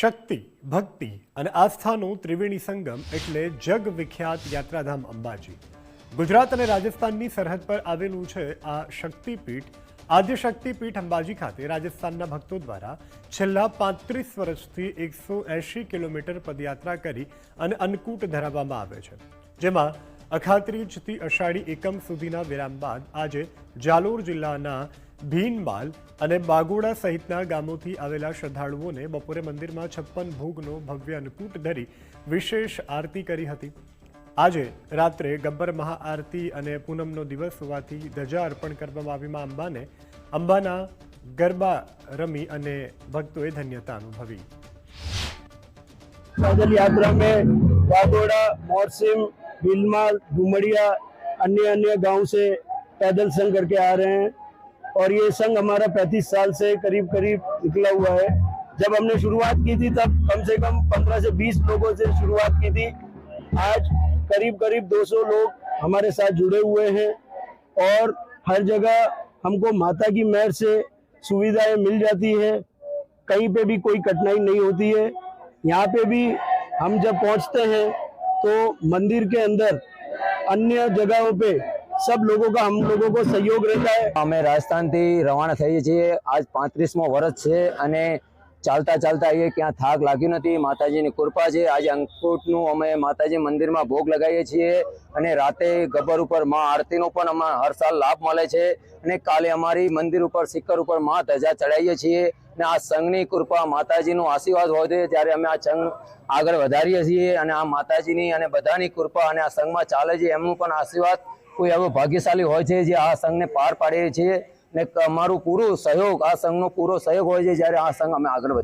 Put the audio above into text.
શક્તિ, ભક્તિ અને આસ્થાનો ત્રિવેણી સંગમ એટલે જગ વિખ્યાત યાત્રાધામ અંબાજી। ગુજરાત અને રાજસ્થાનની સરહદ પર આવેલું છે આ શક્તિપીઠ। આદ્ય શક્તિપીઠ અંબાજી ખાતે રાજસ્થાનના ભક્તો દ્વારા છેલ્લા 35 વર્ષથી 180 કિલોમીટર પદયાત્રા કરી અને અન્નકૂટ ધરાવવામાં આવે છે, જેમાં અખાત્રીજથી અષાઢી એકમ સુધીના વિરામ બાદ આજે જાલોર જિલ્લાના ભીનમાલ અને બાગોડા સહિતના ગામોથી આવેલા શ્રદ્ધાળુઓને બપોરે મંદિરમાં 56 ભોગનો ભવ્ય અન્નકૂટ ધરી વિશેષ આરતી કરી હતી। આજે રાત્રે ગબ્બર મહાઆરતી અને પૂનમનો દિવસ હોવાથી ધજા અર્પણ કરવામાં આવી માં અંબાને। અંબાના ગરબા રમી અને ભક્તોએ ધન્યતા અનુભવી। पैदल यात्रा में बागोड़ा, मोरसिम, भीलमाल, डुमरिया, अन्य अन्य गांव से पैदल संघ करके आ रहे हैं और ये संघ हमारा 35 साल से करीब निकला हुआ है। जब हमने शुरुआत की थी तब कम से कम 15 से 20 लोगों से शुरुआत की थी। आज करीब 200 लोग हमारे साथ जुड़े हुए हैं और हर जगह हमको माता की मेहर से सुविधाएं मिल जाती है, कहीं पे भी कोई कठिनाई नहीं होती है। यहाँ पे भी हम जब पहुँचते हैं तो मंदिर के अंदर अन्य जगहों पे सब लोगों का हम लोगों को सहयोग रहता है। અમે રાજસ્થાનથી રવાના થઈએ છીએ। આજ 35મો વર્ષ છે અને ચાલતા ચાલતા એ ક્યાં થાક લાગ્યો નથી। માતાજીની કૃપા છે। આજે અંકુટનું અમે માતાજી મંદિરમાં ભોગ લગાવીએ છીએ અને રાતે ગબ્બર ઉપર માં આરતીનો પણ અમે હર સાલ લાભ મળે છે અને કાલે અમારી મંદિર ઉપર શિખર ઉપર માં ધજા ચડાવીએ છીએ અને આ સંઘની કૃપા માતાજીનો આશીર્વાદ હોય છે ત્યારે અમે આ સંઘ આગળ વધારીએ છીએ અને આ માતાજીની અને બધાની કૃપા અને આ સંઘમાં ચાલે છે એમનું પણ આશીર્વાદ કોઈ એવો ભાગ્યશાળી હોય છે જે આ સંઘને પાર પાડીએ છીએ ને અમારું પૂરું સહયોગ આ સંઘનો પૂરો સહયોગ હોય છે જ્યારે આ સંઘ અમે આગળ વધારીએ।